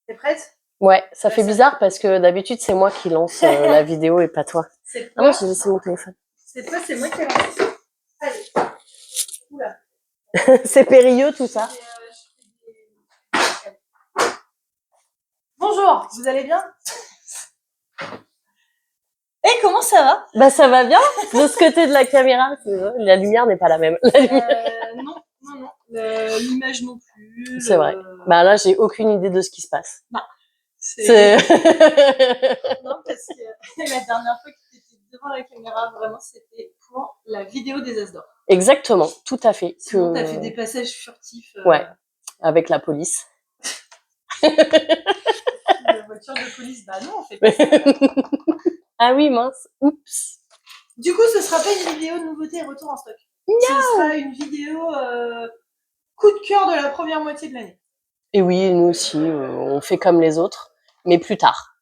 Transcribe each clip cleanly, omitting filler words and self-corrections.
T'es prête? Ouais, ça fait bizarre parce que d'habitude, c'est moi qui lance la vidéo et pas toi. Ah non, j'ai laissé mon téléphone. C'est toi, c'est moi qui ai lancé. Allez. Oula. C'est périlleux tout ça. Bonjour, vous allez bien? Eh, comment ça va? Bah ça va bien. De ce côté de la caméra, la lumière n'est pas la même. Non. L'image non plus. C'est vrai. Bah là, j'ai aucune idée de ce qui se passe. Non. C'est... Non, parce que la dernière fois que tu étais devant la caméra, vraiment, c'était pour la vidéo des As d'or. Exactement, tout à fait. Sinon, t'as fait des passages furtifs. Ouais, avec la police. La voiture de police, bah non, on fait pas ça. Ah oui, mince. Oups. Du coup, ce sera pas une vidéo de nouveauté et retour en stock. No. Ce sera une vidéo coup de cœur de la première moitié de l'année. Et oui, nous aussi, on fait comme les autres, mais plus tard.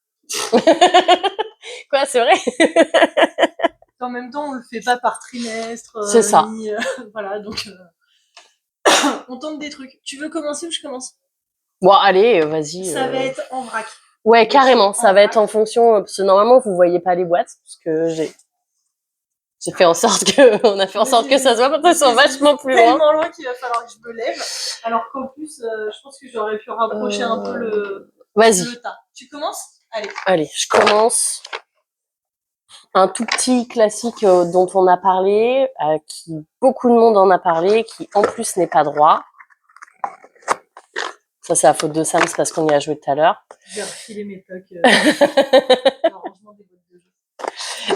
Quoi, c'est vrai? En même temps, on le fait pas par trimestre. C'est ça. Voilà, donc on tente des trucs. Tu veux commencer ou je commence? Bon, allez, vas-y. Ça va être en vrac. Ouais, carrément. Ça va être en fonction, parce que normalement, vous voyez pas les boîtes, parce que j'ai fait en sorte que, on a fait en sorte que ça se voit, parce qu'elles sont vachement plus loin. Tellement loin qu'il va falloir que je me lève. Alors qu'en plus, je pense que j'aurais pu rapprocher un peu le tas. Tu commences? Allez. Allez, je commence. Un tout petit classique dont on a parlé, qui beaucoup de monde en a parlé, qui en plus n'est pas droit. Ça, c'est la faute de Sam, c'est parce qu'on y a joué tout à l'heure. Je vais refiler mes tocs.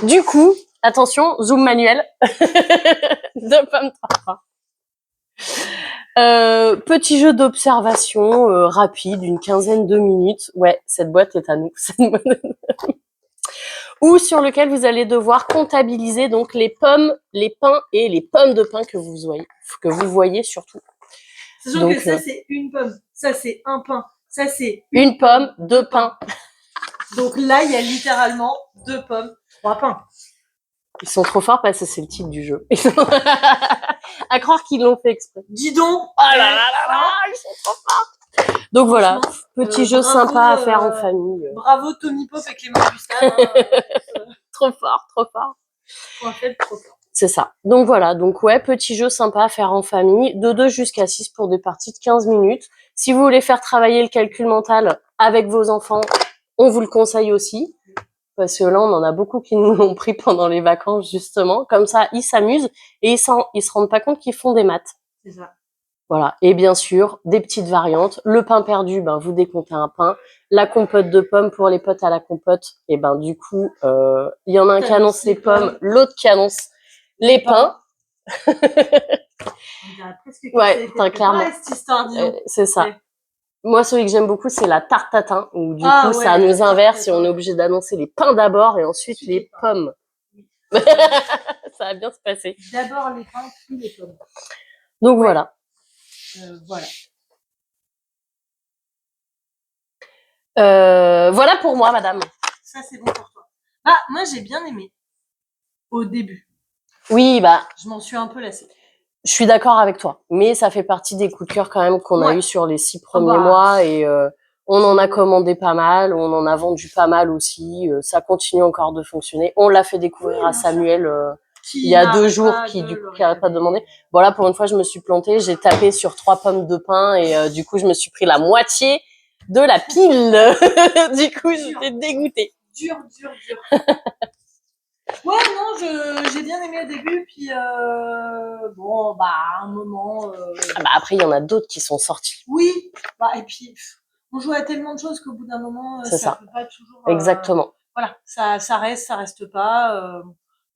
Du coup, attention, zoom manuel. De pommes 3. Petit jeu d'observation rapide, une quinzaine de minutes. Ouais, cette boîte est à nous. Ou sur lequel vous allez devoir comptabiliser donc les pommes, les pains et les pommes de pain que vous voyez surtout. Sachant donc, que ça, c'est une pomme, ça, c'est un pain, ça, c'est une pomme, deux pains. Donc là, il y a littéralement 2 pommes, 3 pains. Ils sont trop forts parce que c'est le titre du jeu. À croire qu'ils l'ont fait exprès. Dis donc! Oh là là là là, ils sont trop forts! Donc voilà, petit jeu sympa à faire en famille. Bravo Tommy Pop et Clément Gustave. Trop fort, trop fort. Point faible, trop fort. C'est ça. Donc voilà, donc ouais, petit jeu sympa à faire en famille, de 2 jusqu'à 6 pour des parties de 15 minutes. Si vous voulez faire travailler le calcul mental avec vos enfants, on vous le conseille aussi. Parce que là, on en a beaucoup qui nous l'ont pris pendant les vacances, justement. Comme ça, ils s'amusent et ils se rendent pas compte qu'ils font des maths. C'est ça. Voilà. Et bien sûr, des petites variantes. Le pain perdu, ben, vous décomptez un pain. La compote de pommes pour les potes à la compote. Et ben, du coup, il y en a un qui annonce les pommes, l'autre qui annonce les pains. Ouais, clairement. C'est ça. Ouais. Moi, celui que j'aime beaucoup, c'est la tarte tatin, où du coup, ça nous inverse et on est obligé d'annoncer les pains d'abord et ensuite les pommes. Ça va bien se passer. D'abord les pains, puis les pommes. Donc voilà. Voilà. Voilà pour moi, madame. Ça, c'est bon pour toi. Ah, moi, j'ai bien aimé. Au début. Oui, bah. Je m'en suis un peu lassée. Je suis d'accord avec toi, mais ça fait partie des coups de cœur quand même qu'on a eu sur les 6 premiers mois et on en a commandé pas mal, on en a vendu pas mal aussi, ça continue encore de fonctionner. On l'a fait découvrir à Samuel il y a 2 jours qui n'arrête pas de demander. Bon là pour une fois je me suis plantée, j'ai tapé sur 3 pommes de pain et du coup je me suis pris la moitié de la pile. Du coup j'étais dégoûtée. Dur. Ouais, non, j'ai bien aimé au début, puis bon, bah, à un moment... Ah bah après, il y en a d'autres qui sont sortis. Oui, bah, et puis, on joue à tellement de choses qu'au bout d'un moment, ça peut pas toujours... Exactement. Voilà, ça reste pas.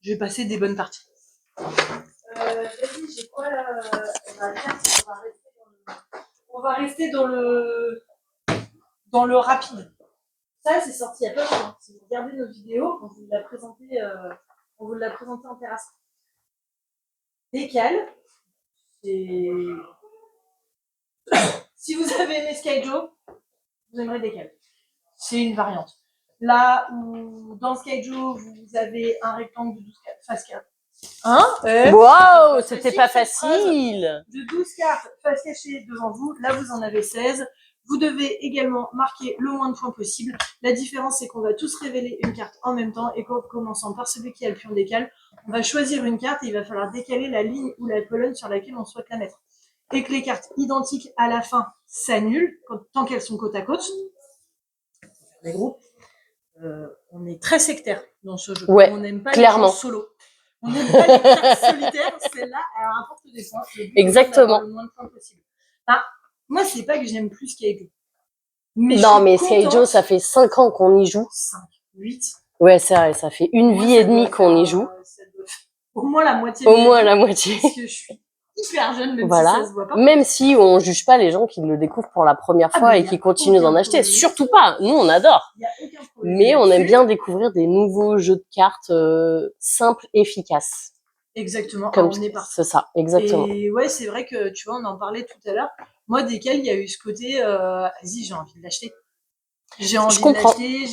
J'ai passé des bonnes parties. Vas-y, j'ai quoi là? On va rester dans le rapide. Ça, c'est sorti il y a pas longtemps. Si vous regardez nos vidéos, on vous l'a présenté en terrasse. Décale. Si vous avez aimé Skyjo, vous aimerez Décale. C'est une variante. Là où dans Skyjo, vous avez un rectangle de 12 face 4. Hein? Wow, c'était pas facile. De 12 cartes face cachée devant vous. Là, vous en avez 16. Vous devez également marquer le moins de points possible. La différence, c'est qu'on va tous révéler une carte en même temps et qu'en commençant par celui qui a le pion décale, on va choisir une carte et il va falloir décaler la ligne ou la colonne sur laquelle on souhaite la mettre. Et que les cartes identiques à la fin s'annulent tant qu'elles sont côte à côte. Les groupes. On est très sectaire dans ce jeu. Ouais, on n'aime pas clairement. les gens solo. On n'aime pas les cartes solitaires. Celle-là, elle rapporte des points. Exactement. Le moins de points possible. Enfin, moi, c'est pas que j'aime plus Skyjo. Non, mais Skyjo, ça fait 5 ans qu'on y joue. 5, 8. Ouais, c'est vrai, ça fait une vie et demie qu'on y joue. Au moins la moitié. Au moins la moitié. Parce que je suis hyper jeune, même voilà. si ça se voit pas. Même si on juge pas les gens qui le découvrent pour la première fois et qui continuent d'en acheter. Surtout pas. Nous, on adore. Y a aucun problème. Mais on aime bien découvrir des nouveaux jeux de cartes simples, efficaces. Exactement. Comme on est parti. C'est ça, exactement. Et ouais, c'est vrai que, tu vois, on en parlait tout à l'heure. Moi, desquels il y a eu ce côté, vas-y, j'ai envie de l'acheter. J'ai envie de l'acheter,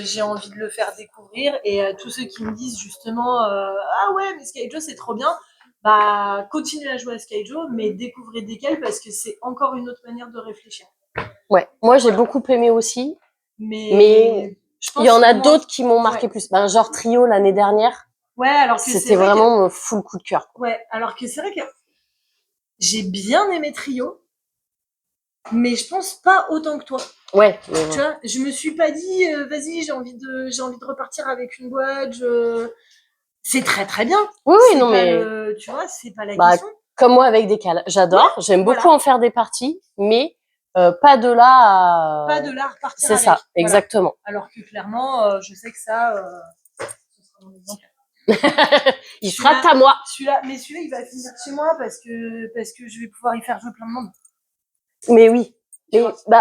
j'ai envie de le faire découvrir. Et tous ceux qui me disent justement, ah ouais, mais Skyjo, c'est trop bien. Bah, continuez à jouer à Skyjo, mais découvrez desquels parce que c'est encore une autre manière de réfléchir. Ouais, moi j'ai beaucoup aimé aussi. Mais il y en a d'autres qui m'ont marqué plus. Ben, genre Trio l'année dernière. Ouais, alors que c'était vraiment full coup de cœur. Ouais, alors que c'est vrai que j'ai bien aimé Trio, mais je pense pas autant que toi. Ouais. Tu vois, je me suis pas dit, vas-y, j'ai envie de repartir avec une boîte. C'est très très bien. Oui, non mais tu vois, c'est pas la question. Comme moi avec des cales, j'adore. Ouais, j'aime beaucoup en faire des parties, mais pas de là à. Pas de là à repartir. C'est ça, exactement. Alors que clairement, je sais que ça, ce sera mon exemple. Il sera à moi. Celui-là, il va finir chez moi parce que je vais pouvoir y faire jouer plein de monde. Mais oui,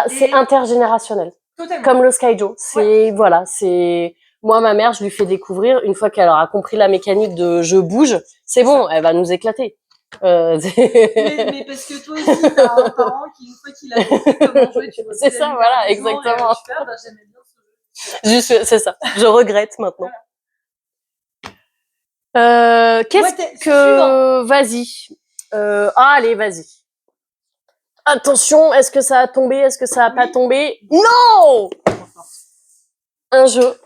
c'est intergénérationnel. Totalement. Comme le Skyjo. C'est voilà, c'est moi ma mère, je lui fais découvrir une fois qu'elle aura compris la mécanique de je bouge, c'est bon, elle va nous éclater. Mais parce que toi aussi, t'as un parent qui, une fois qu'il a compris comment jouer, tu vois. C'est ça, voilà, exactement. J'aimais bien ce jeu. Juste, c'est ça. Je regrette maintenant. Qu'est-ce que... Vas-y. Allez, vas-y. Attention, est-ce que ça a tombé? Est-ce que ça a pas tombé? Non! Un jeu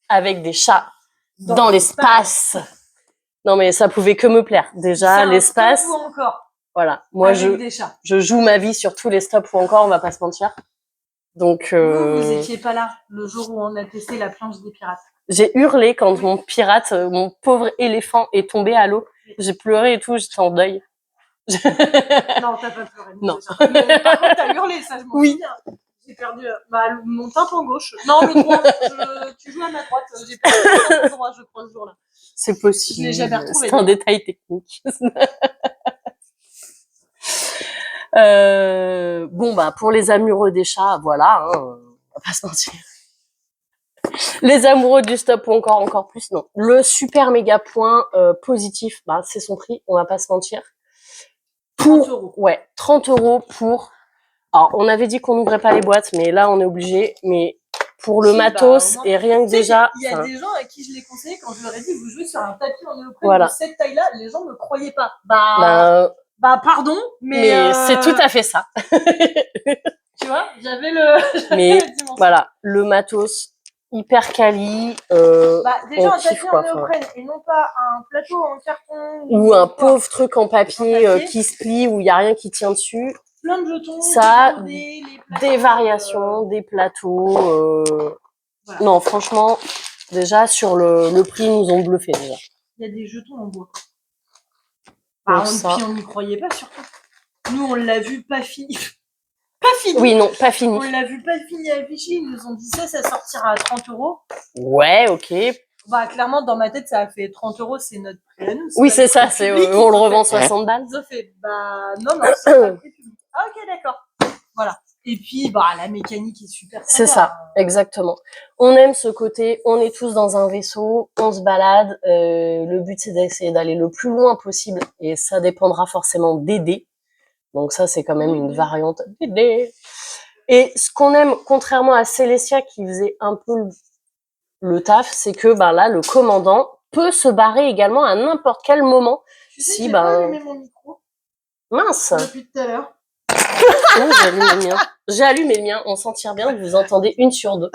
avec des chats dans l'espace. Non, mais ça pouvait que me plaire. Déjà, l'espace. Stop ou encore. Voilà. Moi, avec je joue ma vie sur tous les stops ou encore, on va pas se mentir. Donc, vous étiez pas là le jour où on a testé la planche des pirates. J'ai hurlé quand mon pirate, mon pauvre éléphant est tombé à l'eau. J'ai pleuré et tout, j'étais en deuil. Non, t'as pas pleuré. Non. Mais, par contre, t'as hurlé, ça, je m'en souviens. J'ai perdu mon tympan gauche. Non, le droit. Tu joues à ma droite. J'ai perdu le tympan droit, je crois, ce jour-là. C'est possible. Je l'ai jamais retrouvé. C'est un détail technique. Pour les amoureux des chats, voilà, hein, on va pas se mentir. Les amoureux du stop ou encore plus, non. Le super méga point positif, c'est son prix, on va pas se mentir. 30 euros. Ouais, 30 euros pour... Alors, on avait dit qu'on n'ouvrait pas les boîtes, mais là, on est obligé. Mais pour le matos, et rien que déjà... Il y a des gens à qui je l'ai conseillé quand je leur ai dit, vous jouez sur un tapis en néoprène de cette taille-là, les gens me croyaient pas. Pardon, mais c'est tout à fait ça. Tu vois, j'avais le... Mais voilà, le matos... hyper quali. Déjà un tapis en néoprène et non pas un plateau en carton ou un pauvre truc en papier qui se plie où il y a rien qui tient dessus. Plein de jetons. Ça, des variations, des plateaux. Voilà. Non, franchement, déjà sur le prix, ils nous ont bluffé déjà. Il y a des jetons en bois. Puis on n'y croyait pas surtout. Nous on l'a vu pas fini. Pas fini. Oui, non, pas fini. On l'a vu pas fini affiché. Ils nous ont dit ça sortira à 30 euros. Ouais, ok. Clairement, dans ma tête, ça a fait 30 euros, c'est notre prix à nous. Oui, c'est ça, on le revend 60 balles. Ils ont fait, non, c'est pas le prix public. Ah, ok, d'accord. Voilà. Et puis, la mécanique est super sympa. C'est ça, exactement. On aime ce côté, on est tous dans un vaisseau, on se balade. Le but, c'est d'essayer d'aller le plus loin possible. Et ça dépendra forcément des dés. Donc ça, c'est quand même une variante des dés. Et ce qu'on aime, contrairement à Célestia qui faisait un peu le taf, c'est que là, le commandant peut se barrer également à n'importe quel moment. Tu sais, j'ai pas allumé mon micro. Mince. Depuis tout à l'heure. Non, j'allume le mien. J'ai allumé le mien. On s'en tire bien. Vous entendez 1 sur 2.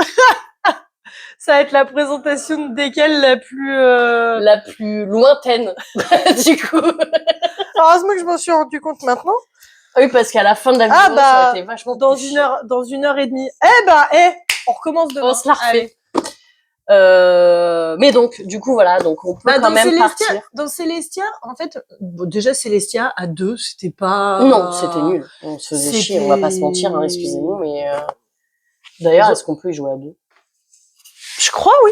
Ça va être la présentation desquelles la plus... La plus lointaine, du coup. Heureusement que je m'en suis rendu compte maintenant. Oui, parce qu'à la fin de la vidéo, ça a été vachement dans plus dans 1 heure et demie. On recommence demain. On se la refait. Mais donc, du coup, voilà, donc on peut quand même partir. Dans Célestia, en fait, bon, déjà Célestia à 2, c'était pas... Non, c'était nul. On se faisait chier, on va pas se mentir, hein, excusez-nous, mais d'ailleurs, est-ce qu'on peut y jouer à 2? Je crois, oui.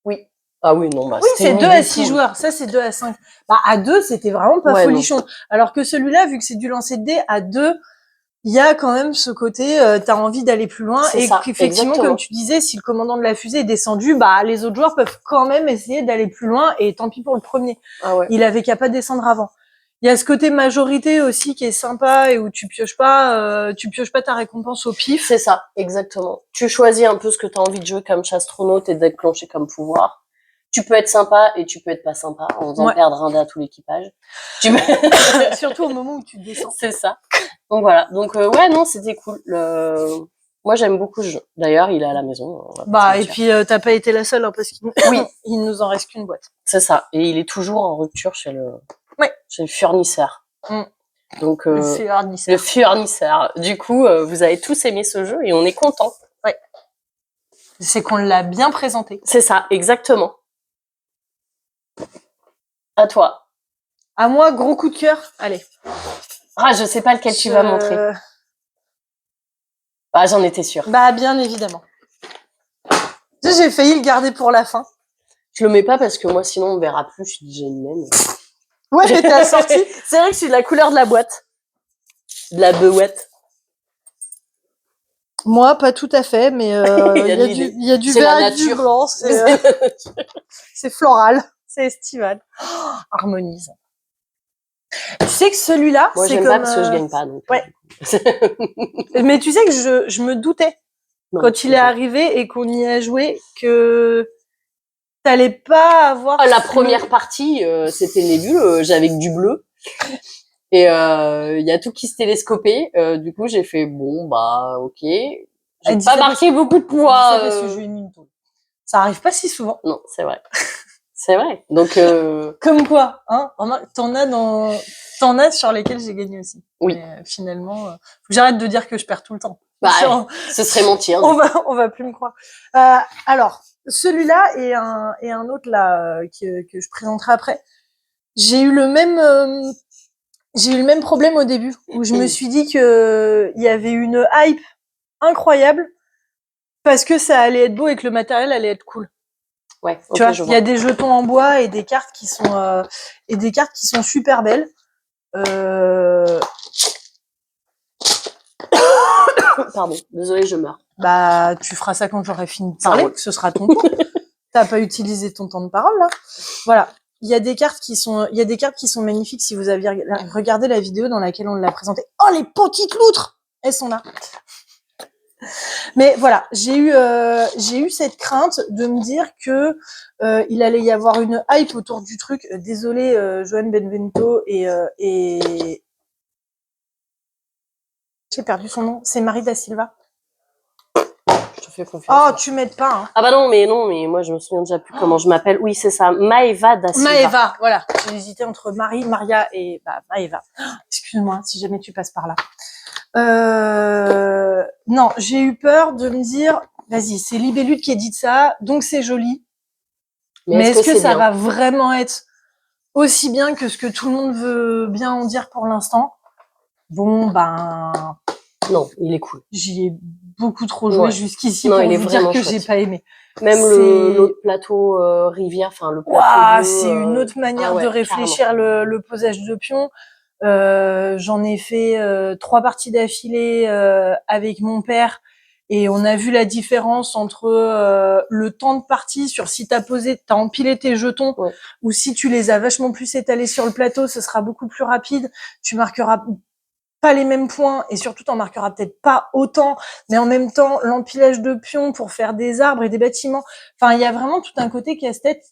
Oui. Ah oui, non, bah oui, c'est 2 à 6 joueurs. Ça, c'est 2 à 5. Bah, à 2, c'était vraiment pas folichon. Alors que celui-là, vu que c'est du lancer de dés, à 2, il y a quand même ce côté, t'as envie d'aller plus loin. Et qu'effectivement, comme tu disais, si le commandant de la fusée est descendu, bah, les autres joueurs peuvent quand même essayer d'aller plus loin et tant pis pour le premier. Ah ouais. Il avait qu'à pas descendre avant. Il y a ce côté majorité aussi qui est sympa et où tu pioches pas ta récompense au pif. C'est ça, exactement. Tu choisis un peu ce que t'as envie de jouer comme astronaute et déclencher comme pouvoir. Tu peux être sympa et tu peux être pas sympa en faisant perdre un dé à tout l'équipage. Surtout au moment où tu descends. C'est ça. Donc voilà. Donc ouais, non, c'était cool. Moi, j'aime beaucoup ce jeu. D'ailleurs, il est à la maison. Bah, et puis t'as pas été la seule, hein, parce qu'il il nous en reste qu'une boîte. C'est ça. Et il est toujours en rupture chez le fournisseur. Donc le fournisseur. Du coup, vous avez tous aimé ce jeu et on est contents. Ouais. C'est qu'on l'a bien présenté. C'est ça, exactement. À toi. À moi, gros coup de cœur. Allez. Ah, je sais pas lequel tu vas montrer. Bah, j'en étais sûre. Bah, bien évidemment. J'ai failli le garder pour la fin. Je le mets pas parce que moi, sinon, on verra plus. Je suis déjà une naine. Ouais, mais t'as sorti. C'est vrai que je suis de la couleur de la boîte. De la boîte. Moi, pas tout à fait, mais il y a du vert et du blanc. C'est floral. C'est estival. Oh, harmonise. Tu sais que celui-là, moi, j'aime pas parce que je gagne pas. Donc, ouais. Mais tu sais que je me doutais quand il est arrivé et qu'on y a joué que t'allais pas avoir... la première partie, c'était nébuleux. J'avais que du bleu. Et il y a tout qui se télescopait. Du coup, j'ai fait, bon, bah, ok. J'ai pas marqué beaucoup de poids. Parce que je lui ai mis une tour. Ça arrive pas si souvent. Non, c'est vrai. C'est vrai. Donc, comme quoi, hein, t'en as sur lesquels j'ai gagné aussi. Oui. Mais, finalement, faut que j'arrête de dire que je perds tout le temps. Bah, ce serait mentir. On va plus me croire. Alors, celui-là et un autre là que je présenterai après. J'ai eu le même problème au début où je me suis dit que il y avait une hype incroyable parce que ça allait être beau et que le matériel allait être cool. Ouais, tu vois, il y a des jetons en bois et des cartes qui sont super belles. Pardon, désolée, je meurs. Bah, tu feras ça quand j'aurai fini de parler, ce sera ton tour. T'as pas utilisé ton temps de parole là. Voilà. Il y a des cartes qui sont magnifiques si vous aviez regardé la vidéo dans laquelle on l'a présenté. Oh, les petites loutres! Elles sont là. Mais voilà, j'ai eu cette crainte de me dire que il allait y avoir une hype autour du truc. Désolée, Joanne Benvento et j'ai perdu son nom. C'est Marie da Silva. Je te fais confiance. Oh, tu m'aides pas. Hein. Ah bah non, mais moi je me souviens déjà plus comment je m'appelle. Oui, c'est ça, Maeva da Silva. Maeva, voilà. J'ai hésité entre Maria et Maeva. Excuse-moi si jamais tu passes par là. Non, j'ai eu peur de me dire, vas-y, c'est Libellule qui édite ça, donc c'est joli. Mais est-ce que ça va vraiment être aussi bien que ce que tout le monde veut bien en dire pour l'instant? Bon, ben... Non, il est cool. J'y ai beaucoup trop joué jusqu'ici pour vous dire que j'ai pas aimé. Même l'autre plateau rivière, enfin le plateau c'est une autre manière de réfléchir le posage de pions. J'en ai fait 3 parties d'affilée avec mon père et on a vu la différence entre le temps de partie sur si t'as empilé tes jetons ou si tu les as vachement plus étalés sur le plateau, ce sera beaucoup plus rapide. Tu marqueras pas les mêmes points et surtout t'en marqueras peut-être pas autant, mais en même temps l'empilage de pions pour faire des arbres et des bâtiments. Enfin, il y a vraiment tout un côté casse-tête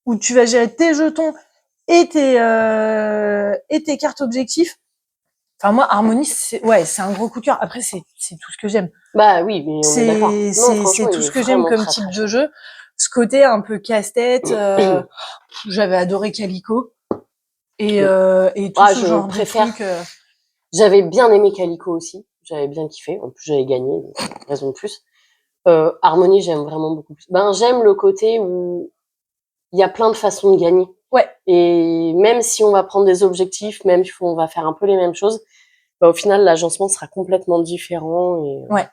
où tu vas gérer tes jetons et tes cartes objectifs Enfin, moi, Harmonie, c'est un gros coup de cœur. Après, c'est tout ce que j'aime. Bah oui, mais on est d'accord. Non, C'est franchement, tout il ce est que j'aime vraiment comme très, type très de chouette. jeu. Ce côté un peu casse-tête, j'avais adoré Calico. Et tout Ah, ce je genre de préfère. trucs. J'avais bien aimé Calico aussi. J'avais bien kiffé. En plus, j'avais gagné, donc raison de plus. Harmonie, j'aime vraiment beaucoup plus. Ben, j'aime le côté où il y a plein de façons de gagner. Ouais. Et même si on va prendre des objectifs, même si on va faire un peu les mêmes choses, bah, au final, l'agencement sera complètement différent. Ouais.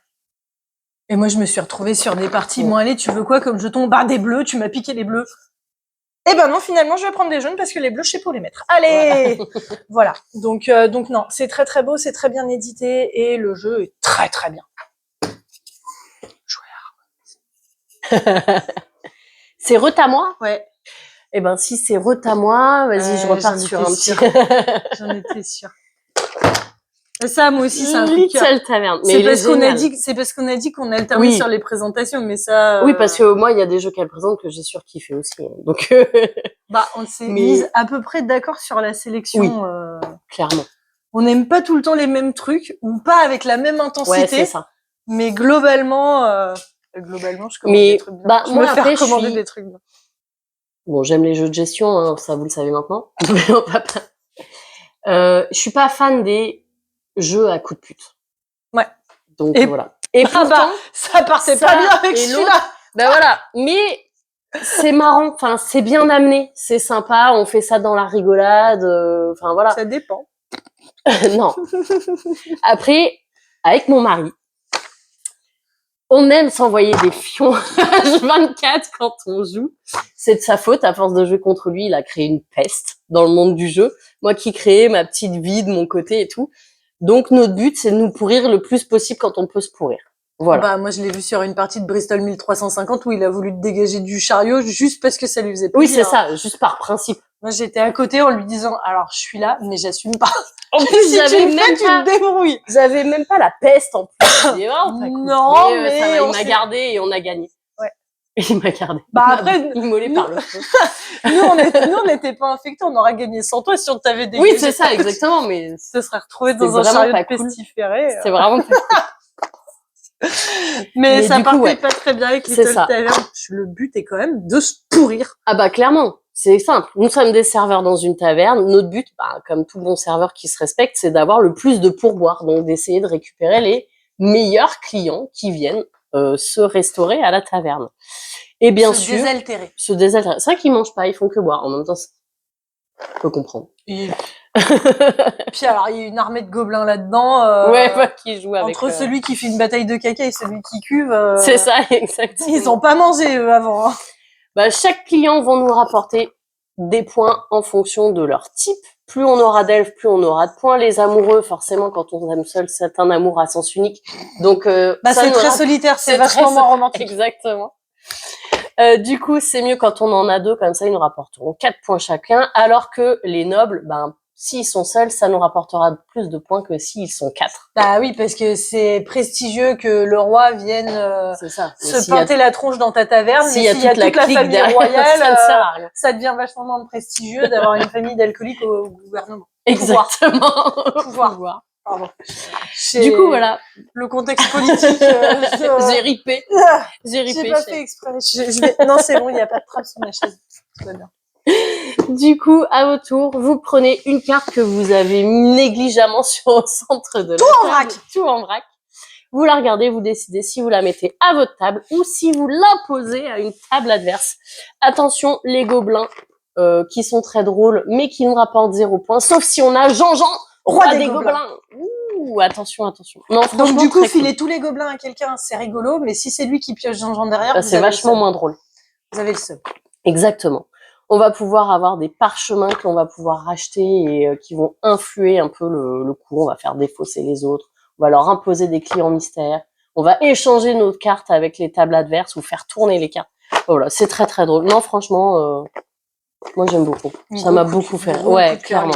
Et moi, je me suis retrouvée sur des parties. Ouais. Bon, allez, tu veux quoi comme jeton? Bah, des bleus, tu m'as piqué les bleus. Eh ben non, finalement, je vais prendre des jaunes parce que les bleus, je sais pas où les mettre. Allez! Voilà. Donc non, c'est très très beau, c'est très bien édité et le jeu est très très bien. C'est à moi? Ouais. Eh ben, si c'est à moi, vas-y, je repars sur un petit. J'en étais sûre. Ça, moi aussi, c'est un coup de cœur. Little Taverne. Mais C'est parce qu'on a dit qu'on alternait Oui. sur les présentations, mais ça. Oui, parce que moi, il y a des jeux qu'elle présente que j'ai surkiffé aussi. Hein. Donc. Bah, on s'est Mais- mise à peu près d'accord sur la sélection. Oui. Clairement. On n'aime pas tout le temps les mêmes trucs ou pas avec la même intensité. Ouais, c'est ça. Mais globalement, je commande des trucs bien. Bah, Je moi, me fais après, recommander des trucs bien. Bon, j'aime les jeux de gestion, hein, ça vous le savez maintenant. Je suis pas fan des jeux à coups de pute. Ouais. Donc Et- voilà. Et pourtant, bah, ça partait ça pas bien avec et celui-là. Ben voilà. Mais c'est marrant. Enfin, c'est bien amené. C'est sympa. On fait ça dans la rigolade. Enfin voilà. Ça dépend. Non. Après, avec mon mari, on aime s'envoyer des fions H24 quand on joue. C'est de sa faute. À force de jouer contre lui, il a créé une peste dans le monde du jeu. Moi qui créais ma petite vie de mon côté et tout. Donc notre but, c'est de nous pourrir le plus possible quand on peut se pourrir. Voilà. Bah, moi, je l'ai vu sur une partie de Bristol 1350 où il a voulu te dégager du chariot juste parce que ça lui faisait plaisir. Oui, c'est ça, juste par principe. Moi, j'étais à côté en lui disant, alors, je suis là, mais j'assume pas. En plus, Si tu le fais, tu te débrouilles. J'avais même pas la peste en plus. J'ai Non, mais ça va, on il m'a s'est- gardé et on a gagné. Ouais. Il m'a gardé. Bah, Il m'a après, immolé nous- par le feu. nous, on n'était pas infectés, on aurait gagné sans toi si on t'avait dégagé. Oui, c'est ça, exactement, mais Se serait retrouvé c'était dans un vraiment chariot pas de cool. pestiféré. c'est vraiment pas cool. Mais ça du coup, partait ouais. pas très bien avec C'est Little ça. Tavern. Le but est quand même de se pourrir. Ah bah clairement, c'est simple. Nous sommes des serveurs dans une taverne. Notre but, bah, comme tout bon serveur qui se respecte, c'est d'avoir le plus de pourboire, donc d'essayer de récupérer les meilleurs clients qui viennent se restaurer à la taverne. Et bien sûr, Désaltérer. se désaltérer. C'est vrai qu'ils mangent pas, ils font que boire. En même temps, on peut comprendre. Puis alors, il y a une armée de gobelins là-dedans. Ouais, bah, qui joue avec. Entre celui qui fait une bataille de caca et celui qui cuve. C'est ça, exactement. Ils ont pas mangé eux avant. Hein. Bah, chaque client va nous rapporter des points en fonction de leur type. Plus on aura d'elfes, plus on aura de points. Les amoureux, forcément, quand on aime seul, c'est un amour à sens unique. Donc, bah, c'est très solitaire, c'est vachement moins romantique. Exactement. Du coup, c'est mieux quand on en a deux, comme ça, ils nous rapporteront 4 points chacun, alors que les nobles, ben, s'ils sont seuls, ça nous rapportera plus de points que s'ils sont 4. Bah oui, parce que c'est prestigieux que le roi vienne c'est ça. se pinter la tronche dans ta taverne, s'il mais s'il y a toute la famille derrière, royale, ça ne sert à rien. ça devient vachement moins prestigieux d'avoir une famille d'alcooliques au gouvernement. Exactement. Pouvoir. Pardon. Du coup, voilà. Le contexte politique. J'ai ripé. J'ai pas fait exprès. Non, c'est bon, il n'y a pas de trappe sous ma chaise. Tout va bien. Du coup, à votre tour, vous prenez une carte que vous avez mis négligemment sur le centre de la table. Tout en vrac. Vous la regardez, vous décidez si vous la mettez à votre table ou si vous l'imposez à une table adverse. Attention, les gobelins, qui sont très drôles, mais qui nous rapportent 0 points, sauf si on a Jean-Jean, roi des gobelins. Ouh, attention. Non, donc du coup, très filer cool. tous les gobelins à quelqu'un, c'est rigolo, mais si c'est lui qui pioche Jean-Jean derrière, bah, c'est vachement moins drôle. Vous avez le seum. Exactement. On va pouvoir avoir des parchemins que l'on va pouvoir racheter et qui vont influer un peu le cours. On va faire défausser les autres. On va leur imposer des clients mystères. On va échanger nos cartes avec les tables adverses ou faire tourner les cartes. Voilà, c'est très très drôle. Non, franchement, moi j'aime beaucoup. Ça m'a beaucoup fait. Ouais, clairement.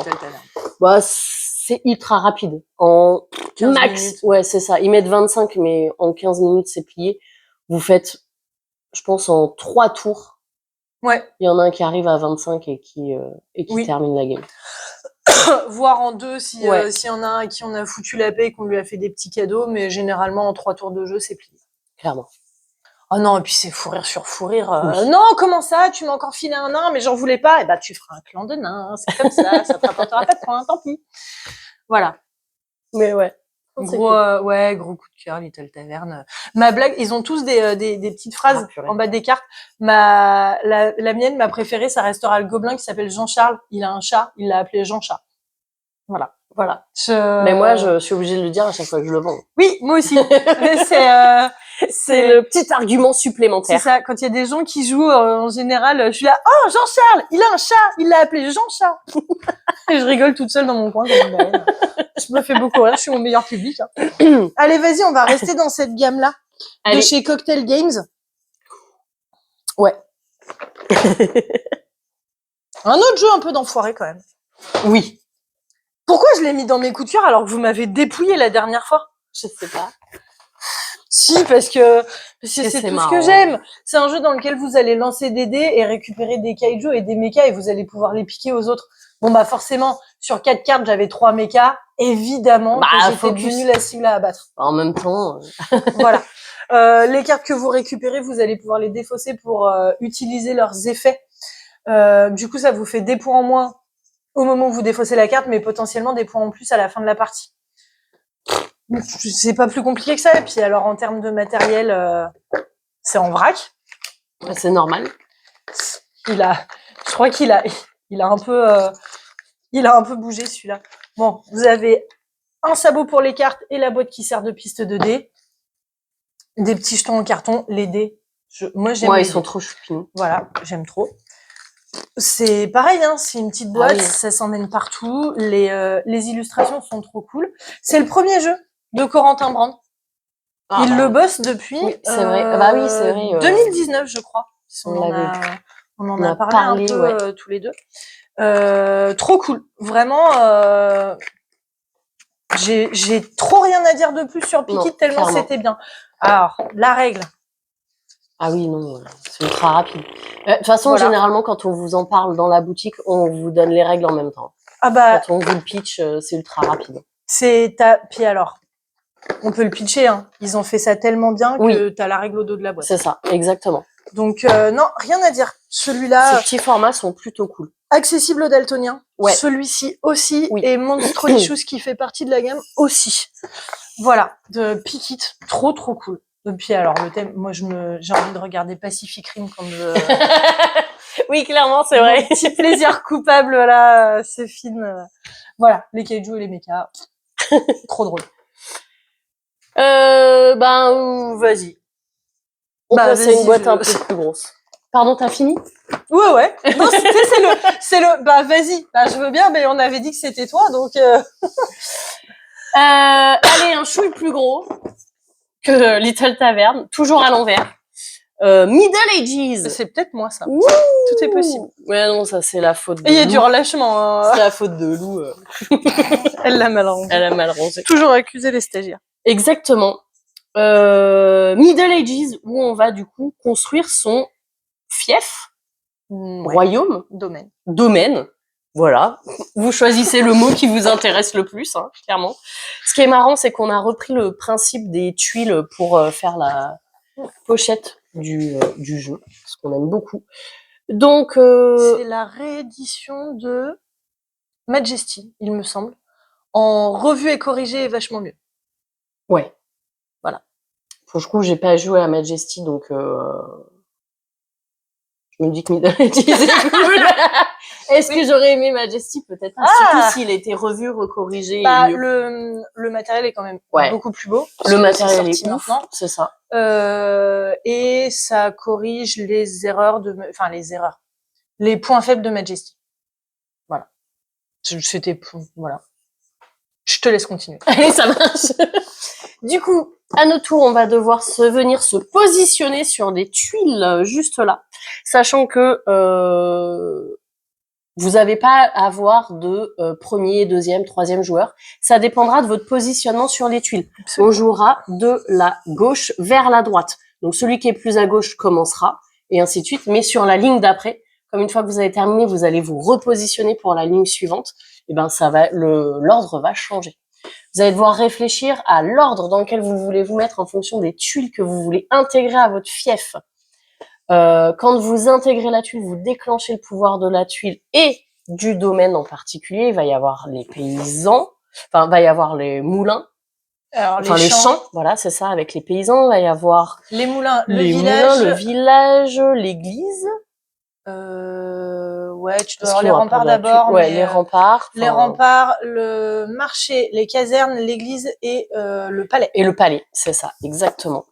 Bah, c'est ultra rapide. En 15 max, minutes. ouais, c'est ça. Ils mettent 25, mais en 15 minutes, c'est plié. Vous faites, je pense, en 3 tours. Ouais. Il y en a un qui arrive à 25 et qui oui. termine la game. Voir en 2 si Ouais. s'il y en a un à qui on a foutu la paix et qu'on lui a fait des petits cadeaux, mais généralement en 3 tours de jeu, c'est plié. Clairement. Oh non, et puis c'est fou rire sur fou rire. Oui. Non, comment ça? Tu m'as encore filé un nain, mais j'en voulais pas. Eh ben, tu feras un clan de nains. C'est comme ça te rapportera pas de points, tant pis. Voilà. Mais ouais. C'est Gros, cool. ouais, gros coup de cœur, Little Taverne. Ma blague, ils ont tous des petites phrases Ah, purée. en bas des cartes. La mienne, ma préférée, ça restera le gobelin qui s'appelle Jean-Charles. Il a un chat, il l'a appelé Jean-Chat. Voilà. Voilà. Mais moi, je suis obligée de le dire à chaque fois que je le vends. Oui, moi aussi. C'est le petit argument C'est supplémentaire. ça, quand il y a des gens qui jouent, en général, je suis là, oh, Jean-Charles, il a un chat, il l'a appelé Jean-Chat. Et je rigole toute seule dans mon coin comme une barine. Je me fais beaucoup rire, je suis mon meilleur public. Hein. Allez, vas-y, on va rester dans cette gamme-là. De Allez. chez Cocktail Games. Ouais. Un autre jeu un peu d'enfoiré quand même. Oui. Pourquoi je l'ai mis dans mes coups de cœur alors que vous m'avez dépouillé la dernière fois? Je sais pas. Si, parce que c'est tout marrant. ce que j'aime. C'est un jeu dans lequel vous allez lancer des dés et récupérer des kaiju et des mechas et vous allez pouvoir les piquer aux autres. Bon, bah, forcément, sur 4 cartes, j'avais 3 mechas. Évidemment, Bah, que j'étais focus. devenue la cible à abattre. En même temps. Voilà. Les cartes que vous récupérez, vous allez pouvoir les défausser pour utiliser leurs effets. Du coup, ça vous fait des points en moins au moment où vous défaussez la carte, mais potentiellement des points en plus à la fin de la partie. C'est pas plus compliqué que ça. Et puis alors, en termes de matériel, c'est en vrac. C'est normal. Je crois qu'il a un peu bougé celui-là. Bon, vous avez un sabot pour les cartes et la boîte qui sert de piste de dés. Des petits jetons en carton, les dés. Moi, j'aime. Moi, les ils sont dés. trop choupinous. Voilà, j'aime trop. C'est pareil, hein, c'est une petite boîte, Ah oui. ça s'emmène partout. Les illustrations sont trop cool. C'est le premier jeu de Corentin Brand. Ah, Il bah, le bosse depuis oui, c'est vrai. Bah oui, c'est vrai. 2019, je crois. On en a parlé un peu ouais. tous les deux. Trop cool. Vraiment, j'ai trop rien à dire de plus sur Pikit tellement clairement. c'était bien. Alors, la règle. Ah oui, non, c'est ultra rapide. De toute façon, Voilà. généralement, quand on vous en parle dans la boutique, on vous donne les règles en même temps. Ah bah, Quand on vous le pitch, c'est ultra rapide. puis alors, on peut le pitcher, hein. Ils ont fait ça tellement bien que t'as la règle au dos de la boîte. C'est ça, exactement. Donc, non, rien à dire. Celui-là. Ces petits formats sont plutôt cool. Accessible aux daltoniens. Ouais. Celui-ci aussi. Oui. Et Monstrolicious qui fait partie de la gamme aussi. Voilà. De Pikit. Trop, trop cool. Et puis, alors, le thème, moi, j'ai envie de regarder Pacific Rim quand je. Oui, clairement, c'est vrai. Mon petit plaisir coupable, là, ce film. Voilà. Les kaiju et les mechas. Trop drôle. Vas-y. On passe à une boîte un peu plus grosse. Pardon, t'as fini? Ouais. Non, c'est le, vas-y. Bah, je veux bien, mais on avait dit que c'était toi, donc, Allez, un chouille plus gros que Little Taverne, toujours à l'envers. Middle Ages. C'est peut-être moi, ça. Ouh. Tout est possible. Ouais, non, ça, c'est la faute de Et il y a Lou. du relâchement, hein. C'est la faute de Lou. Elle l'a mal rangé. Elle a mal rangé. Toujours accuser les stagiaires. Exactement. Middle Ages, où on va du coup construire son fief, royaume, domaine. Voilà. Vous choisissez le mot qui vous intéresse le plus, hein, clairement. Ce qui est marrant, c'est qu'on a repris le principe des tuiles pour faire la pochette du jeu, ce qu'on aime beaucoup. Donc, c'est la réédition de Majesty, il me semble, en revue et corrigée et vachement mieux. Ouais. Voilà. Pour le coup, j'ai pas joué à Majesty, donc je me dis que Middle Ages est cool. Est-ce que j'aurais aimé Majesty? Peut-être pas. Surtout s'il était revu, recorrigé. Bah, le matériel est quand même beaucoup plus beau. Le matériel est ouf, c'est ça. Et ça corrige les erreurs les points faibles de Majesty. Voilà. Voilà. Je te laisse continuer. Allez, ça marche. Du coup, à notre tour, on va devoir venir se positionner sur des tuiles juste là, sachant que vous n'avez pas à avoir de premier, deuxième, troisième joueur. Ça dépendra de votre positionnement sur les tuiles. Absolument. On jouera de la gauche vers la droite. Donc celui qui est plus à gauche commencera, et ainsi de suite. Mais sur la ligne d'après, comme une fois que vous avez terminé, vous allez vous repositionner pour la ligne suivante. et ben l'ordre va changer. Vous allez devoir réfléchir à l'ordre dans lequel vous voulez vous mettre en fonction des tuiles que vous voulez intégrer à votre fief. Quand vous intégrez la tuile, vous déclenchez le pouvoir de la tuile et du domaine en particulier. Il va y avoir les paysans, enfin, il va y avoir les moulins, Alors, enfin les champs, voilà, c'est ça, avec les paysans. Il va y avoir les moulins, le village, l'église. Ouais, tu dois Parce avoir qu'il les y aura remparts pas d'abord. Ouais, mais, les remparts. les remparts, le marché, les casernes, l'église et le palais. Et le palais, c'est ça, exactement.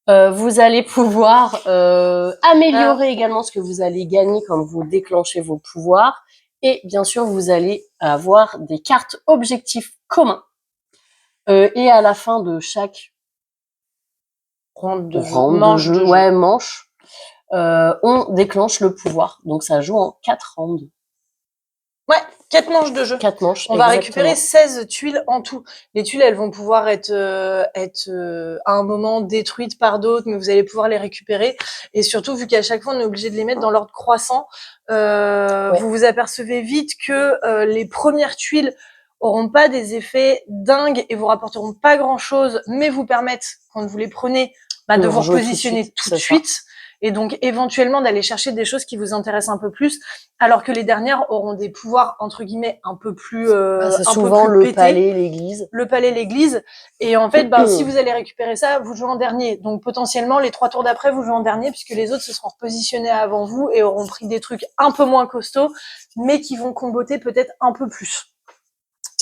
Vous allez pouvoir améliorer également ce que vous allez gagner quand vous déclenchez vos pouvoirs. Et bien sûr, vous allez avoir des cartes objectifs communs. Et à la fin de chaque round de jeu, manche, on déclenche le pouvoir. Donc ça joue en 4 rounds. Ouais, 4 manches de jeu. 4 manches, on va récupérer 16 tuiles en tout. Les tuiles, elles vont pouvoir être à un moment détruites par d'autres, mais vous allez pouvoir les récupérer. Et surtout, vu qu'à chaque fois, on est obligé de les mettre dans l'ordre croissant, vous vous apercevez vite que les premières tuiles auront pas des effets dingues et vous rapporteront pas grand-chose, mais vous permettent, quand vous les prenez, de vous repositionner tout de suite. Et donc éventuellement d'aller chercher des choses qui vous intéressent un peu plus, alors que les dernières auront des pouvoirs entre guillemets un peu plus c'est souvent le palais, l'église. Le palais, l'église. Et en fait, si vous allez récupérer ça, vous jouez en dernier. Donc potentiellement les 3 tours d'après, vous jouez en dernier puisque les autres se seront repositionnés avant vous et auront pris des trucs un peu moins costauds, mais qui vont comboter peut-être un peu plus.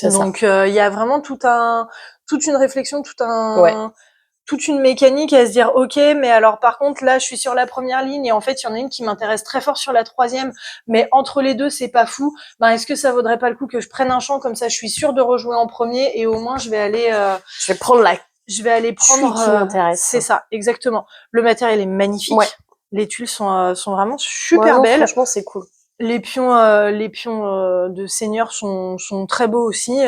Donc il y a vraiment toute une réflexion, toute une mécanique à se dire ok, mais alors par contre là je suis sur la première ligne et en fait il y en a une qui m'intéresse très fort sur la troisième, mais entre les deux c'est pas fou. Est-ce que ça vaudrait pas le coup que je prenne un champ comme ça je suis sûre de rejouer en premier et au moins je vais aller prendre qui m'intéresse. C'est ça, exactement. Le matériel est magnifique. Ouais. Les tuiles sont vraiment super belles. Franchement c'est cool. Les pions de seigneurs sont très beaux aussi.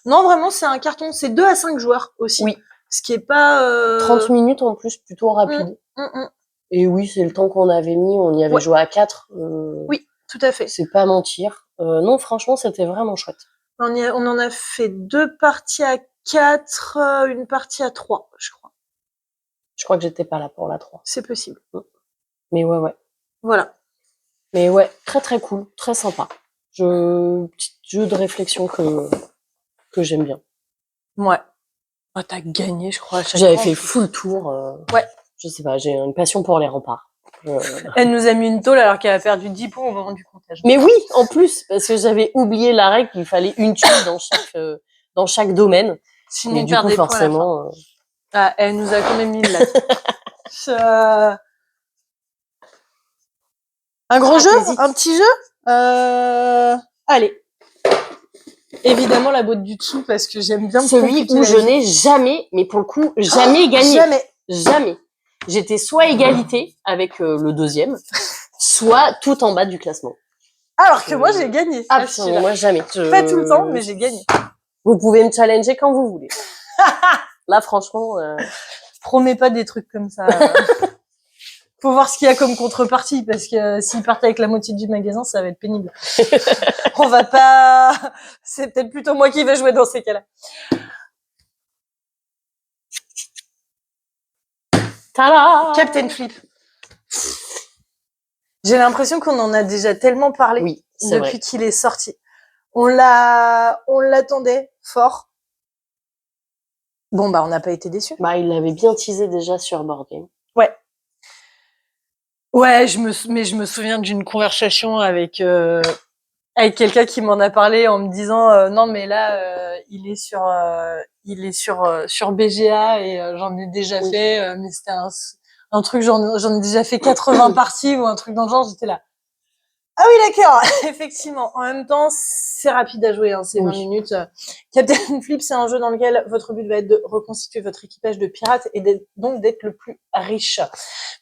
Non vraiment c'est un carton, c'est 2 à 5 joueurs aussi. Oui. Ce qui est pas 30 minutes en plus, plutôt rapide. Et oui, c'est le temps qu'on avait mis, on y avait joué à 4. Oui, tout à fait. C'est pas mentir. Non, franchement, c'était vraiment chouette. On en a fait 2 parties à 4, une partie à 3, je crois. Je crois que j'étais pas là pour la 3. C'est possible. Mais ouais. Voilà. Mais ouais, très très cool, très sympa. Petit jeu de réflexion que j'aime bien. Ouais. T'as gagné, je crois. J'avais fait full tour. Ouais. Je sais pas, j'ai une passion pour les remparts. Elle nous a mis une tôle alors qu'elle a perdu 10 points au moment du comptage. Mais oui, en plus, parce que j'avais oublié la règle qu'il fallait une tuile dans chaque domaine. Sinon, mais du coup, forcément. Elle nous a quand même mis là. Un gros jeu, un petit jeu. Allez. Évidemment la boîte du dessous parce que j'aime bien celui où je n'ai jamais, mais pour le coup, jamais gagné. Jamais. J'étais soit égalité avec le deuxième, soit tout en bas du classement. Alors que moi j'ai gagné. Absolument, moi jamais. Pas tout le temps, mais j'ai gagné. Vous pouvez me challenger quand vous voulez. Là, franchement, promets pas des trucs comme ça. Faut voir ce qu'il y a comme contrepartie, parce que s'ils partent avec la moitié du magasin, ça va être pénible. On va pas... C'est peut-être plutôt moi qui vais jouer dans ces cas-là. Tada! Captain Flip. J'ai l'impression qu'on en a déjà tellement parlé depuis qu'il est sorti. On l'attendait fort. Bon, on n'a pas été déçus. Il l'avait bien teasé déjà sur Board Game. Ouais. Ouais, je me souviens d'une conversation avec quelqu'un qui m'en a parlé en me disant non mais là il est sur BGA et j'en ai déjà fait mais c'était un truc j'en ai déjà fait 80 parties ou un truc dans le genre, j'étais là. Ah oui, d'accord. Effectivement. En même temps, c'est rapide à jouer, c'est 20 minutes. Captain Flip, c'est un jeu dans lequel votre but va être de reconstituer votre équipage de pirates et donc d'être le plus riche.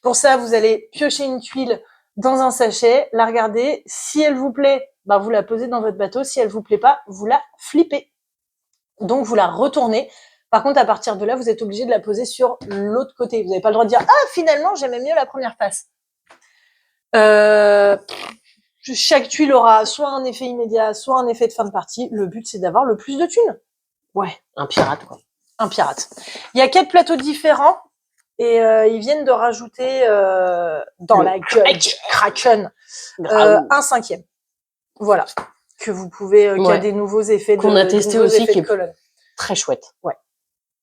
Pour ça, vous allez piocher une tuile dans un sachet, la regarder. Si elle vous plaît, vous la posez dans votre bateau. Si elle vous plaît pas, vous la flippez. Donc, vous la retournez. Par contre, à partir de là, vous êtes obligé de la poser sur l'autre côté. Vous n'avez pas le droit de dire « Ah, finalement, j'aimais mieux la première face ». chaque tuile aura soit un effet immédiat, soit un effet de fin de partie. Le but, c'est d'avoir le plus de thunes. Ouais, un pirate, quoi. Un pirate. Il y a 4 plateaux différents et ils viennent de rajouter dans la gueule du Kraken un 5e. Voilà. Que vous pouvez, qui a des nouveaux effets qu'on a testé aussi, qui est colonne. Très chouette. Ouais.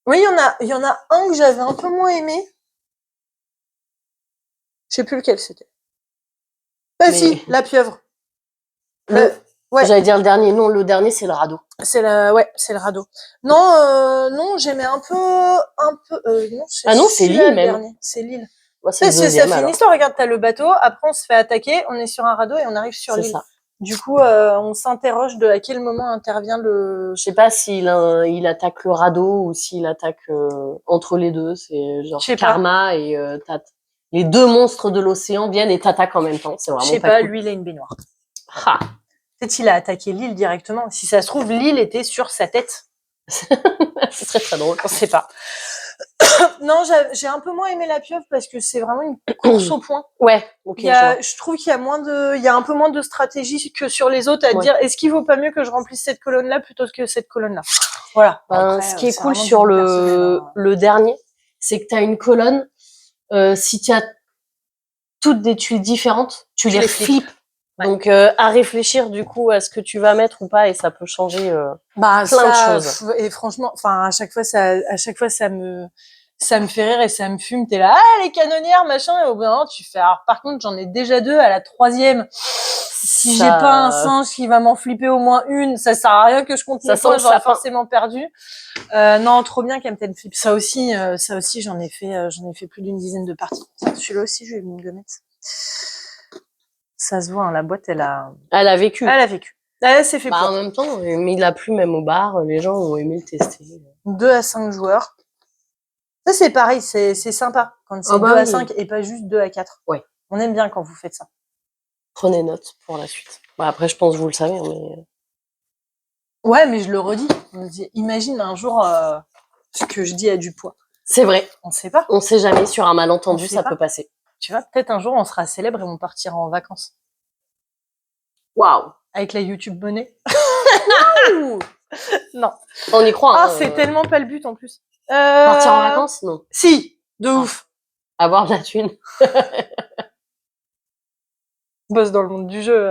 Oui, il y en a un que j'avais un peu moins aimé. Je sais plus lequel c'était. Bah si, la pieuvre. Ouais. J'allais dire le dernier. Non, le dernier, c'est le radeau. C'est le radeau. Non, non, j'aimais un peu, non, c'est l'île, même. Dernier. C'est l'île. Ouais, c'est le deuxième, ça finit l'histoire. Regarde, t'as le bateau, après on se fait attaquer, on est sur un radeau et on arrive sur l'île. C'est ça. Du coup, on s'interroge de à quel moment intervient le... Je sais pas s'il il attaque le radeau ou s'il attaque entre les deux. C'est genre Karma et les deux monstres de l'océan viennent et t'attaquent en même temps. C'est vraiment Je sais pas, cool. Lui, il a une baignoire. Ah. Peut-être qu'il a attaqué l'île directement. Si ça se trouve, l'île était sur sa tête. Ce serait très drôle. On sait pas. Non, j'ai un peu moins aimé la pieuvre parce que c'est vraiment une course au point. Ouais, ok. Je trouve qu'il y a un peu moins de stratégie que sur les autres à dire est-ce qu'il vaut pas mieux que je remplisse cette colonne-là plutôt que cette colonne-là. Voilà. Après, ce qui est cool sur le dernier, c'est que tu as une colonne, si tu as toutes des tuiles différentes, tu les flippes. Ouais. Donc à réfléchir du coup à ce que tu vas mettre ou pas et ça peut changer plein de choses. Et franchement, enfin à chaque fois ça me fait rire et ça me fume. T'es là, ah les canonnières machin, et au bout d'un moment tu fais. Alors par contre j'en ai déjà 2 à la 3e. Si j'ai pas un singe qui va m'en flipper au moins une, ça sert à rien que je continue. Ça j'aurais forcément perdu. Non, trop bien Captain Flip. Ça aussi j'en ai fait plus d'une dizaine de parties. Celui-là aussi je lui ai mis une gommette. Ça se voit, hein, la boîte, elle a vécu. Elle a vécu. Elle s'est fait en même temps, mais il l'a plu même au bar, les gens ont aimé le tester. 2 à 5 joueurs. Ça, c'est pareil, c'est sympa quand c'est 2 à 5 et pas juste 2 à 4. Ouais. On aime bien quand vous faites ça. Prenez note pour la suite. Après, je pense que vous le savez, mais... Ouais, mais je le redis. Imagine un jour ce que je dis a du poids. C'est vrai. On sait pas. On sait jamais, sur un malentendu, ça peut passer. Tu vois, peut-être un jour, on sera célèbre et on partira en vacances. Waouh. Avec la YouTube monnaie. Non. On y croit. Ah, c'est tellement pas le but en plus. Partir en vacances, non. Si, de ouf. Avoir de la thune. Bosse dans le monde du jeu.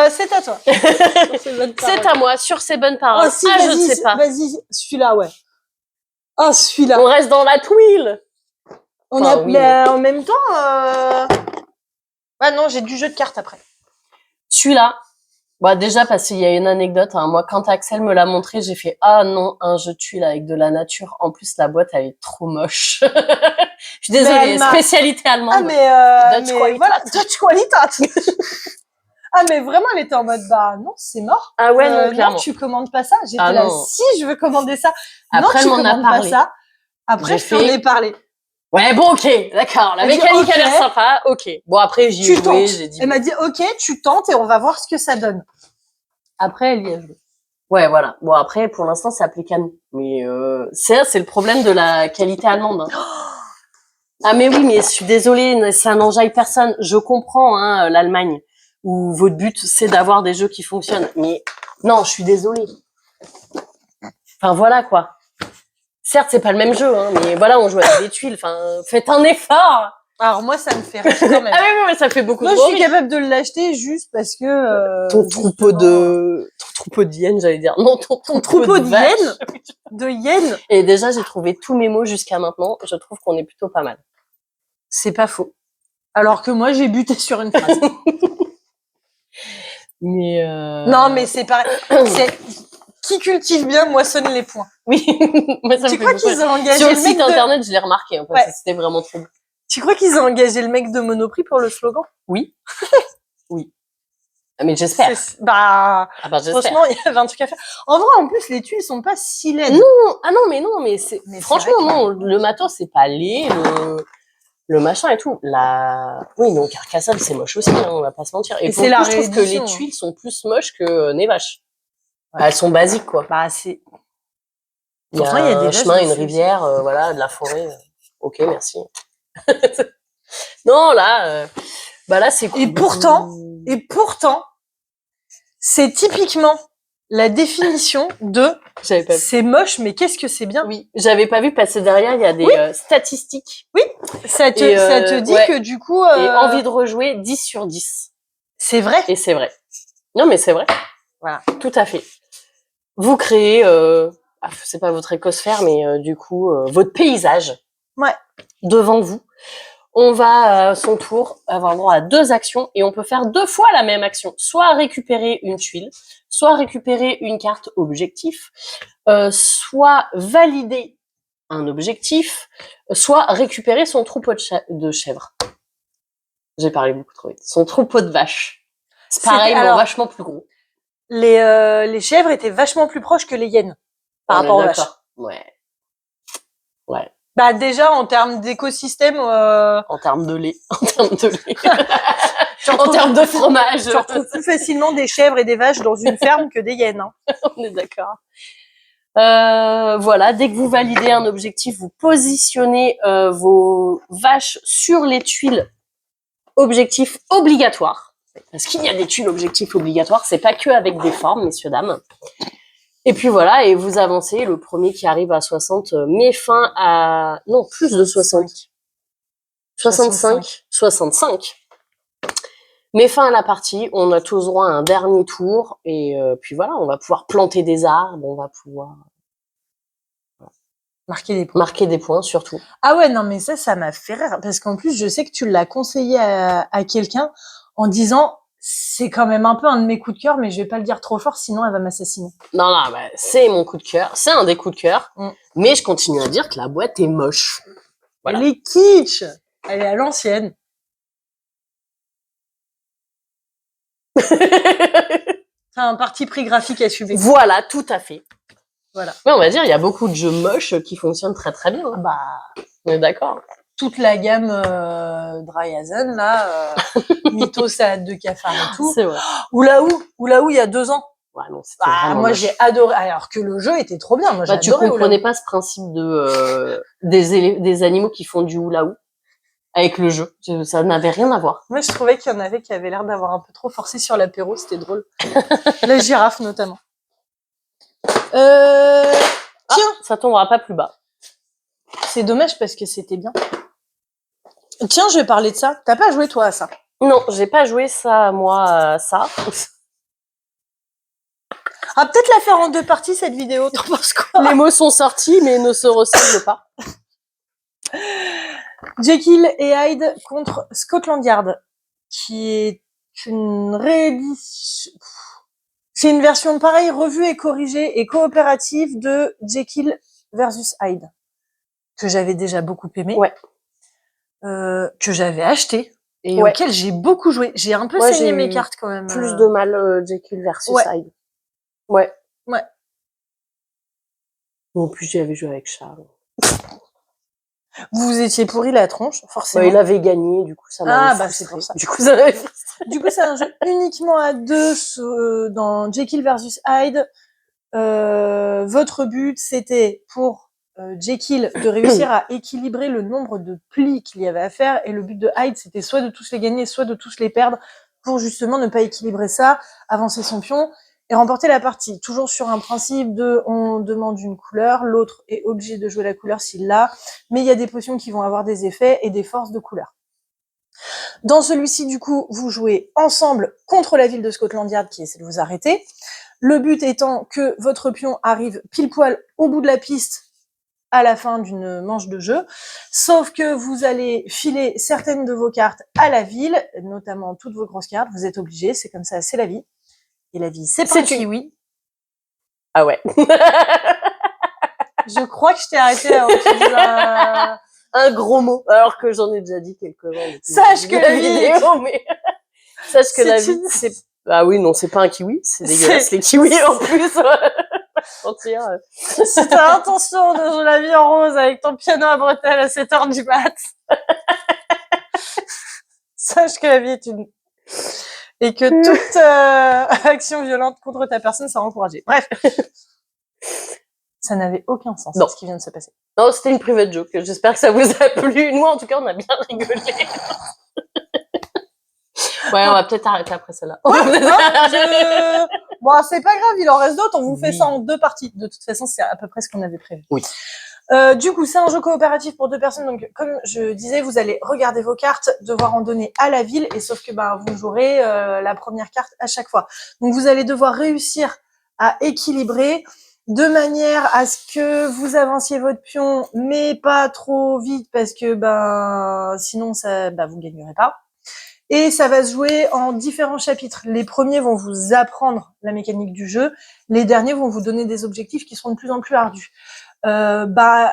C'est à toi. C'est à moi, sur ces bonnes paroles. Oh, si, je ne sais pas. Vas-y, celui-là, ouais. Ah, celui-là. On reste dans la tuile. Mais en même temps... Ah non, j'ai du jeu de cartes après. Celui-là, déjà parce qu'il y a une anecdote. Hein. Moi, quand Axel me l'a montré, j'ai fait ah non, un jeu de tuiles avec de la nature. En plus, la boîte elle est trop moche. Je suis désolée, spécialité allemande. Ah mais voilà, Dutch Qualitat. Ah mais vraiment, elle était en mode non, c'est mort. Ah ouais non, clairement. Non, tu commandes pas ça. J'étais là, si je veux commander ça. Après, non, tu commandes pas ça. Après, je t'en ai parlé. Ouais, bon, ok, d'accord. La mécanique a l'air sympa, ok. Bon, après, j'y ai joué, j'ai dit... Elle m'a dit, ok, tu tentes et on va voir ce que ça donne. Après, elle y a joué. Ouais, voilà. Bon, après, pour l'instant, c'est appliqué à nous. Mais c'est le problème de la qualité allemande. Hein. Ah, mais oui, mais je suis désolée, ça n'enjaille personne. Je comprends, hein, l'Allemagne, où votre but, c'est d'avoir des jeux qui fonctionnent. Mais non, je suis désolée. Enfin, voilà, quoi. Certes, c'est pas le même jeu, hein, mais voilà, on joue avec des tuiles. Enfin, faites un effort. Alors moi, ça me fait rire quand même. Ah oui, mais ça fait beaucoup. Moi, je suis capable de l'acheter juste parce que ton troupeau d'hyènes, j'allais dire. Non, ton troupeau d'hyènes. De hyènes. Et déjà, j'ai trouvé tous mes mots jusqu'à maintenant. Je trouve qu'on est plutôt pas mal. C'est pas faux. Alors que moi, j'ai buté sur une phrase. Mais non, mais c'est pareil. Qui cultive bien moissonne les points. Oui. Moi, ça tu crois qu'ils ont engagé sur le site internet, je l'ai remarqué. En fait, ouais. C'était vraiment trop bon. Tu crois qu'ils ont engagé le mec de Monoprix pour le slogan? Oui. Oui. Mais j'espère. Franchement, il y avait un truc à faire. En vrai, en plus, les tuiles sont pas si laides. Non, mais c'est. Franchement, non. Le matos, c'est pas laid. Le machin et tout. Oui, donc Carcassonne, c'est moche aussi. Hein, on va pas se mentir. Et pour le coup, je trouve que les tuiles sont plus moches que Nevache. Ouais. Elles sont basiques, quoi. C'est. Pourtant, il y a des chemins, une rivière, voilà, de la forêt. Ok, merci. Non, là, Bah là, c'est cool. Et pourtant, c'est typiquement la définition de J'avais pas vu. c'est moche, mais qu'est-ce que c'est bien. Oui, j'avais pas vu passer derrière, il y a des statistiques. Oui, ça te dit ouais. que du coup... Et envie de rejouer, 10 sur 10. C'est vrai. Et c'est vrai. Non, mais c'est vrai. Voilà. Tout à fait. Vous créez, c'est pas votre écosphère, mais du coup, votre paysage. Ouais. Devant vous. On va, à son tour, avoir le droit à 2 actions et on peut faire 2 fois la même action. Soit récupérer une tuile, soit récupérer une carte objectif, soit valider un objectif, soit récupérer son troupeau de chèvres. J'ai parlé beaucoup trop vite. Son troupeau de vaches. C'est pareil, mais vachement plus gros. Les chèvres étaient vachement plus proches que les hyènes par rapport aux vaches. Ouais. Ouais. Bah déjà en termes d'écosystème. En termes de lait. En termes de lait. En termes de fromage. Tu retrouves plus facilement des chèvres et des vaches dans une ferme que des hyènes. Hein. On est d'accord. Voilà, dès que vous validez un objectif, vous positionnez vos vaches sur les tuiles objectifs obligatoires. Parce qu'il y a des tuiles objectifs obligatoires, c'est pas que avec des formes, messieurs, dames. Et puis voilà, et vous avancez, le premier qui arrive à 60 met fin à... Non, plus de 60. 65. Met fin à la partie, on a tous droit à un dernier tour, et puis voilà, on va pouvoir planter des arbres, on va pouvoir... Marquer des points, surtout. Ah ouais, non, mais ça m'a fait rire, parce qu'en plus, je sais que tu l'as conseillé à quelqu'un en disant... C'est quand même un peu un de mes coups de cœur, mais je vais pas le dire trop fort, sinon elle va m'assassiner. Non, bah, c'est mon coup de cœur. C'est un des coups de cœur. Mais je continue à dire que la boîte est moche. Voilà. Elle est kitsch. Elle est à l'ancienne. C'est un parti pris graphique à suivre. Voilà, tout à fait. Voilà. Mais on va dire, il y a beaucoup de jeux moches qui fonctionnent très très bien. Bah, on est d'accord. Toute la gamme Dryhazen, là, Mythos, salade de cafard et tout. C'est vrai. Oula où, il y a 2 ans. Ouais, non, moi, moche. J'ai adoré, alors que le jeu était trop bien. Moi, j'ai adoré. Tu comprenais pas ce principe de des animaux qui font du oula où avec le jeu. Ça n'avait rien à voir. Moi, je trouvais qu'il y en avait qui avaient l'air d'avoir un peu trop forcé sur l'apéro, c'était drôle. La girafe, notamment. Tiens, ça tombera pas plus bas. C'est dommage parce que c'était bien. Tiens, je vais parler de ça. T'as pas joué, toi, à ça? Non, j'ai pas joué ça, moi, à ça. Ah, peut-être la faire en 2 parties, cette vidéo. T'en penses quoi? Les mots sont sortis, mais ne se ressemblent pas. Jekyll et Hyde contre Scotland Yard, qui est une réédition... C'est une version pareille, revue et corrigée et coopérative de Jekyll versus Hyde, que j'avais déjà beaucoup aimé. Ouais. Que j'avais acheté et auquel j'ai beaucoup joué. J'ai un peu saigné mes cartes quand même. Plus de mal Jekyll versus Hyde. Ouais. En plus, j'y avais joué avec Charles. Vous vous étiez pourri la tronche, forcément. Il avait gagné, du coup, ça m'a c'est pour ça. Du coup, ça m'avait frustré. Du coup, c'est un jeu uniquement à 2 dans Jekyll versus Hyde. Votre but, c'était pour Jekyll de réussir à équilibrer le nombre de plis qu'il y avait à faire, et le but de Hyde, c'était soit de tous les gagner, soit de tous les perdre, pour justement ne pas équilibrer ça, avancer son pion et remporter la partie. Toujours sur un principe de on demande une couleur, l'autre est obligé de jouer la couleur s'il l'a, mais il y a des potions qui vont avoir des effets et des forces de couleur. Dans celui-ci, du coup, vous jouez ensemble contre la ville de Scotland Yard qui essaie de vous arrêter. Le but étant que votre pion arrive pile poil au bout de la piste à la fin d'une manche de jeu, sauf que vous allez filer certaines de vos cartes à la ville, notamment toutes vos grosses cartes, vous êtes obligés, c'est comme ça, c'est la vie. Et la vie, c'est pas un kiwi. Ah ouais. Je crois que je t'ai arrêté avant que tu dises un gros mot, alors que j'en ai déjà dit quelques-uns. Sache que la vie... mais... Sache que la vie, c'est... Ah oui, non, c'est pas un kiwi, c'est dégueulasse, les kiwis en plus. Si t'as l'intention de jouer la vie en rose avec ton piano à bretelles à 7h du mat, sache que la vie est une... Et que toute action violente contre ta personne sera encouragée. Bref. Ça n'avait aucun sens, ce qui vient de se passer. Non, c'était une private joke. J'espère que ça vous a plu. Nous, en tout cas, on a bien rigolé. Ouais, on va peut-être arrêter après celle-là. Bon, c'est pas grave, il en reste d'autres. On vous fait Oui. ça en 2 parties. De toute façon, c'est à peu près ce qu'on avait prévu. Oui. Du coup, c'est un jeu coopératif pour 2 personnes. Donc, comme je disais, vous allez regarder vos cartes, devoir en donner à la ville, et sauf que vous jouerez la première carte à chaque fois. Donc, vous allez devoir réussir à équilibrer de manière à ce que vous avanciez votre pion, mais pas trop vite parce que sinon ça, vous gagnerez pas. Et ça va se jouer en différents chapitres. Les premiers vont vous apprendre la mécanique du jeu, les derniers vont vous donner des objectifs qui seront de plus en plus ardus.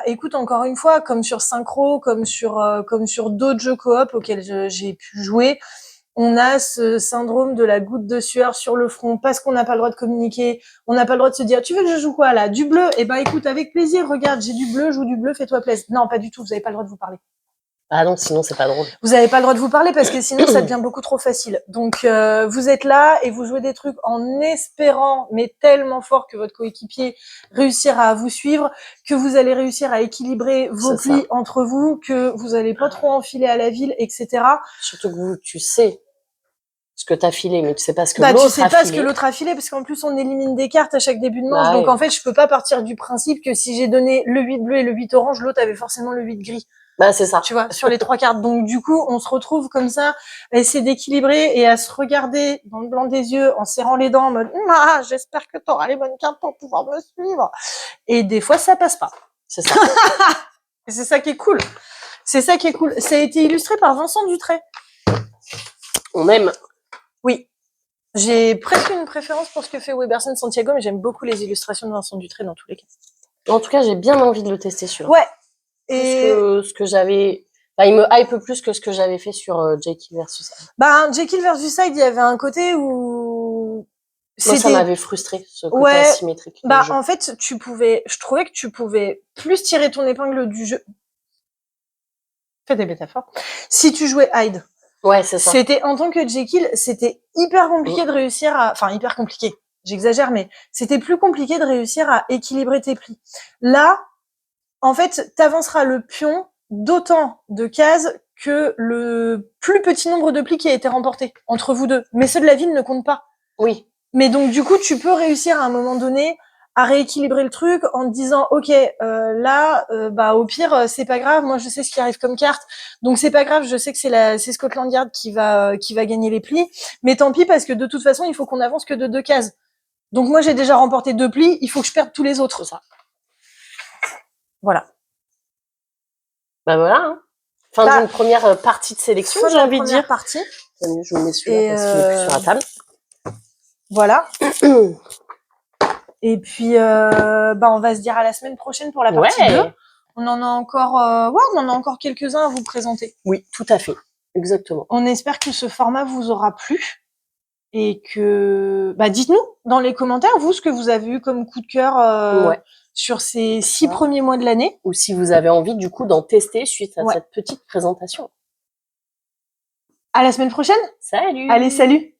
Écoute, encore une fois, comme sur Synchro, comme sur d'autres jeux coop auxquels j'ai pu jouer, on a ce syndrome de la goutte de sueur sur le front parce qu'on n'a pas le droit de communiquer, on n'a pas le droit de se dire tu veux que je joue quoi là, du bleu, écoute avec plaisir, regarde j'ai du bleu, joue du bleu, fais-toi plaisir. Non, pas du tout, vous avez pas le droit de vous parler. Ah non, sinon c'est pas drôle. Vous avez pas le droit de vous parler parce que sinon ça devient beaucoup trop facile. Donc vous êtes là et vous jouez des trucs en espérant, mais tellement fort que votre coéquipier réussira à vous suivre, que vous allez réussir à équilibrer vos plis entre vous, que vous allez pas trop enfiler à la ville, etc. Surtout que tu sais ce que t'as filé, mais tu sais pas ce que l'autre a filé. Tu sais pas ce que l'autre a filé, parce qu'en plus on élimine des cartes à chaque début de manche, donc en fait je peux pas partir du principe que si j'ai donné le 8 bleu et le 8 orange, l'autre avait forcément le 8 gris. C'est ça. Tu vois, sur les 3 cartes. Donc, du coup, on se retrouve comme ça, à essayer d'équilibrer et à se regarder dans le blanc des yeux en serrant les dents en mode, j'espère que t'auras les bonnes cartes pour pouvoir me suivre. Et des fois, ça passe pas. C'est ça. Et c'est ça qui est cool. C'est ça qui est cool. Ça a été illustré par Vincent Dutray. On aime. Oui. J'ai presque une préférence pour ce que fait Weberson Santiago, mais j'aime beaucoup les illustrations de Vincent Dutray dans tous les cas. En tout cas, j'ai bien envie de le tester celui-là. Ouais. Et ce que j'avais, il me hype plus que ce que j'avais fait sur Jekyll versus Hyde. Jekyll versus Hyde, il y avait un côté où moi, ça m'avait frustré, ce côté asymétrique. En fait, je trouvais que tu pouvais plus tirer ton épingle du jeu. Fais des métaphores. Si tu jouais Hyde. Ouais, c'est ça. C'était, en tant que Jekyll, c'était hyper compliqué de réussir hyper compliqué. J'exagère, mais c'était plus compliqué de réussir à équilibrer tes plis. Là, en fait, t'avanceras le pion d'autant de cases que le plus petit nombre de plis qui a été remporté entre vous deux. Mais ceux de la ville ne comptent pas. Oui. Mais donc, du coup, tu peux réussir à un moment donné à rééquilibrer le truc en te disant, ok, au pire, c'est pas grave, moi je sais ce qui arrive comme carte, donc c'est pas grave, je sais que c'est Scotland Yard qui va gagner les plis, mais tant pis parce que de toute façon, il faut qu'on avance que de 2 cases. Donc moi j'ai déjà remporté 2 plis, il faut que je perde tous les autres. Ça. Voilà. Voilà. Hein. Fin d'une première partie de sélection, j'ai envie de dire. Partie. Je me mets celui-là parce qu'il est plus sur la table. Voilà. Et puis, on va se dire à la semaine prochaine pour la partie 2. On en a encore quelques-uns à vous présenter. Oui, tout à fait. Exactement. On espère que ce format vous aura plu. Et que, dites-nous dans les commentaires, vous, ce que vous avez eu comme coup de cœur sur ces 6 premiers mois de l'année. Ou si vous avez envie, du coup, d'en tester suite à cette petite présentation. À la semaine prochaine. Salut. Allez, salut.